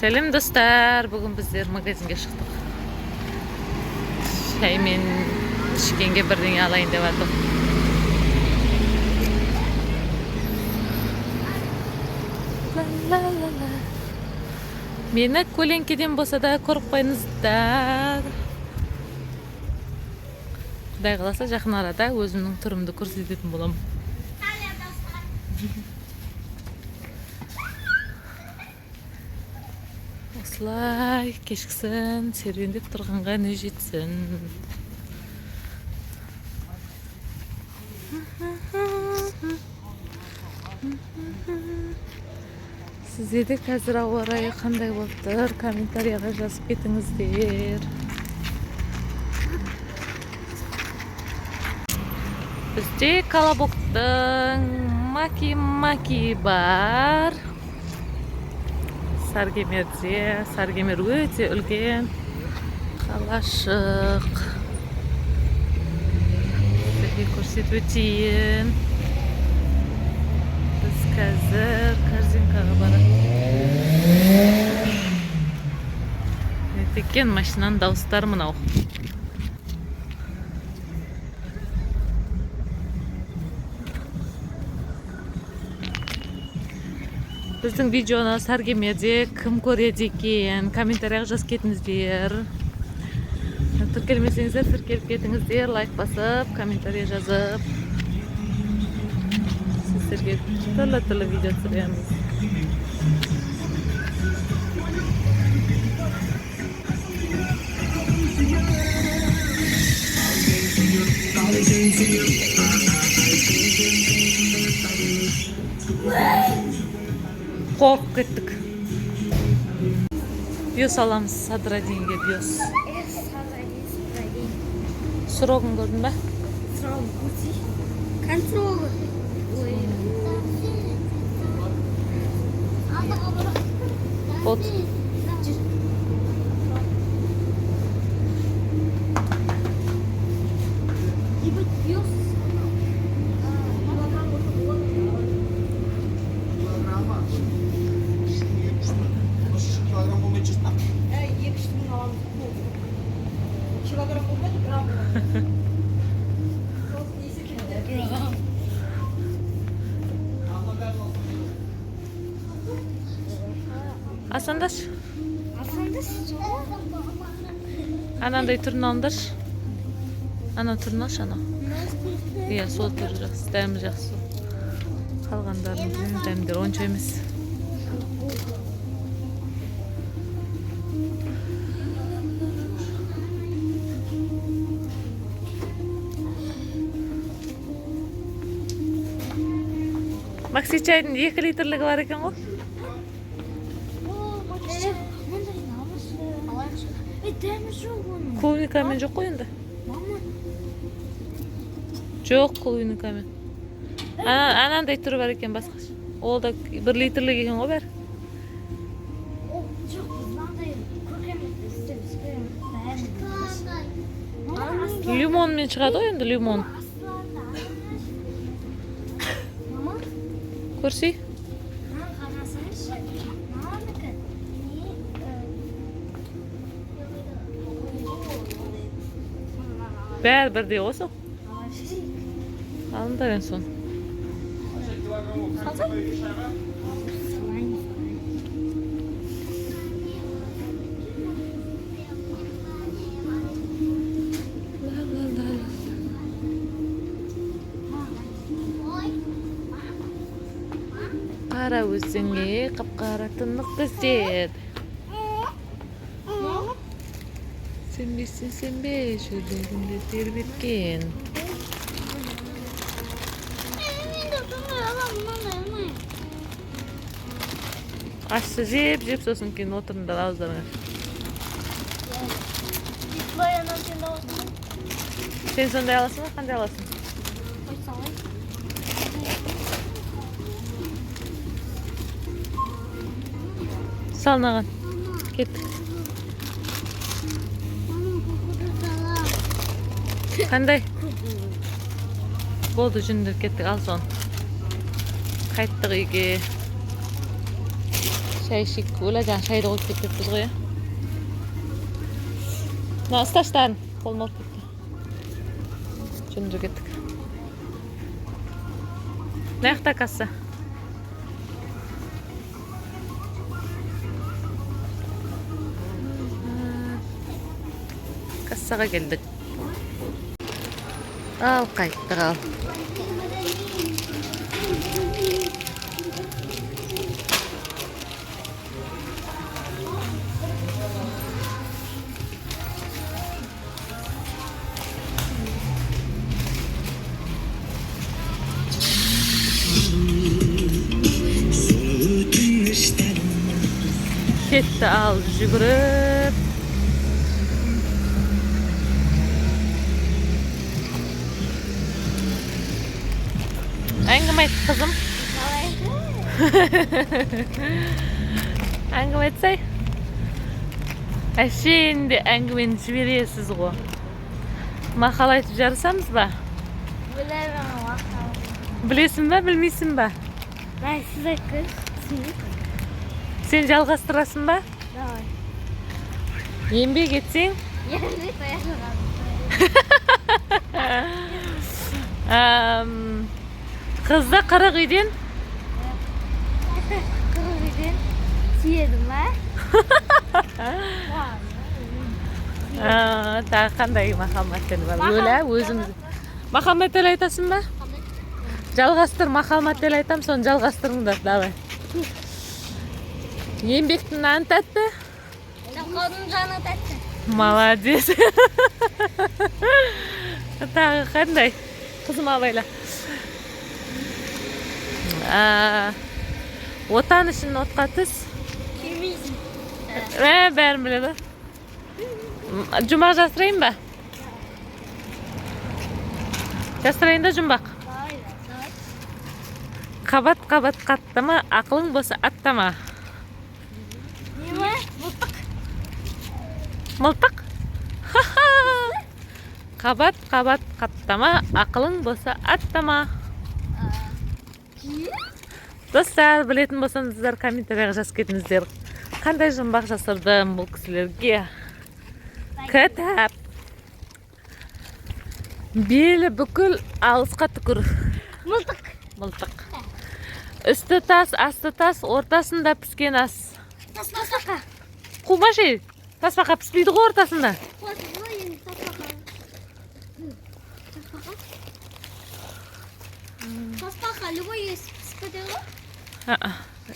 Selam dostlar, bugün bizler magazinga chiqdik. Shaymen Toshkentga birdan alayın dedim. La la la la. Meni ko'lankadan bo'lsa-da ko'rib qo'yingizlar. Xudoy qalasa yaqin arada o'zimning turimni ko'rsatadigan bo'laman. Oslar, kechqurun seründep turganga ne jetsin. Sizde hozir avvarayi qanday bo'libdir? Kommentariyaga yozib ketingizlar. Bizde Kolobok'tan maki bar. Sargemer o'te ulkan qalashiq. Sizga ko'rsatib o'tayin. Biz hozir korzinkaga boramiz. Tekin mashinaning davslari mana. Bizning videoni Sargemerda kim ko'radi ekan? Kommentariyaga yozib ketingizlar. Tirkelmasangizlar tirkelib ketingizlar, like bosib, kommentariya yozib. Sizlarga to'la video chiqaramiz. Korkup kettik. Bios alamız Sadradin'e bios. Srog'un gördün mü? Srog, kontrol. Bot. Asandaş. Ananday turnandır. Ana turnaş ana. İyi sol turacağız. Demeyeceğiz su. Kalganlarımızın demdir. Onca emas. Maxi çayın 2 litrlik var ekan o. Клубникамен жоқ қой енді. Жоқ клубникамен. Анандай түрі бар екен басқаша. Ол да 1 литрлік екен ғой бәрі. Лимонмен шығады ғой енді лимон. Көрсей? Bär birde olsa. Alın da en son. Qara o'zingga qip-qara tiniq qizdir. Sen be, şöyle terbitken. Aşçı jep sosun ki oturun da ağızlarına. Sen sonunda alasın mı? Kanca alasın? Salnağın. Git. Qanday? Bo'ldi, jo'ndirib ketdik, al son. Qaytdik uyga. Шай ішейік. Ойлажан шайды қойып кетпеппіз ғой. Мына ысташтарын қолыма алып кетті. Жөнді кеттік. Мына жақта касса. Кассаға келдік. Ал қайттық ал. Кетті ал жүгіріп. Әңгіме айт, қызым. Әңгіме айтсай. Әшейінде әңгімені жібересіз ғой. Мақал айтып жарысамыз ба? Білемін мақал. Білесің ба, білмейсің ба? Ben size kız. Сен жалғастырасың ба? Давай. Еңбек етсең? Еңбек аяғынан. Қызды 40 үйден? 40 үйден тиедім ба? Тағы қандай мақал-мәтел бар? Өлә, өзіміз. Мақал-мәтел айтасың ба? Жалғастыр, мақал-мәтел айтам, соны жалғастырыңдар, давай. Еңбектің наны тәтті? Жалқаудың жаны тәтті. Молодец. Тағы қандай? Қызым абайла. Отан үшін отқа түс. Келмейсің. Бәрін біледі. Жұмбақ жасырайын ба? Жасырайын да жұмбақ. Қабат-қабат қаттама, ақылың болса аттама. Неме? Мылтық. Мылтық? Қабат-қабат қаттама, ақылың болса аттама. Достар, білетін болсаңыздар комментарияға жазып кетіңіздер. Қандай жұмбақ жасырдым бұл кісілерге? Кітап. Белі бүкіл, алысқа түкір. Мылтық. Мылтық. Үсті тас, асты тас, ортасында піскен ас. Тасбақа. Қума жей. Тасбақа піспейді ғой ортасында. Тасбақа, любой есть піспеді ғой?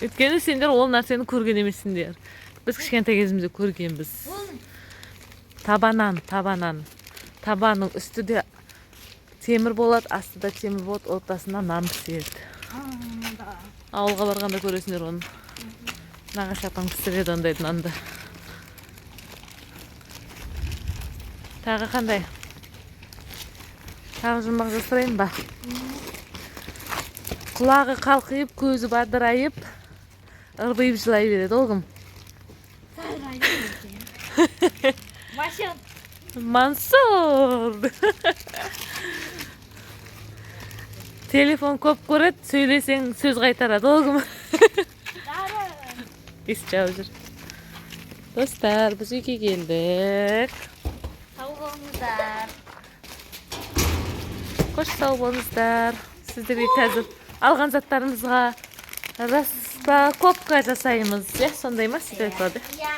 Өйткені сендер ол нәрсені көрген емессіңдер. Біз кішкентай кезімізде көргенбіз. Табанан. Табанның үстіде темір болады, астыда темір болады, ортасында нан піседі. Ауылға барғанда көресіңдер оны. Нағашы апаң пісіреді ондайды нанды. Тағы қандай? Тағы жұмбақ жасырайын ба? Құлағы қалқиып, көзі бадырайып, ырбиып жылай береді, ол кім? Мансур. Телефон көп көреді, сөйлесең сөз қайтарады, ол кім? Ес жауып жүр. Достар, біз үйге келдік. Сау болыңыздар. Қош сау болыңыздар. Сіздерге қазір алған заттарымызға распаковка жасаймыз. Сондай ма? Сіздер айтады. Иә.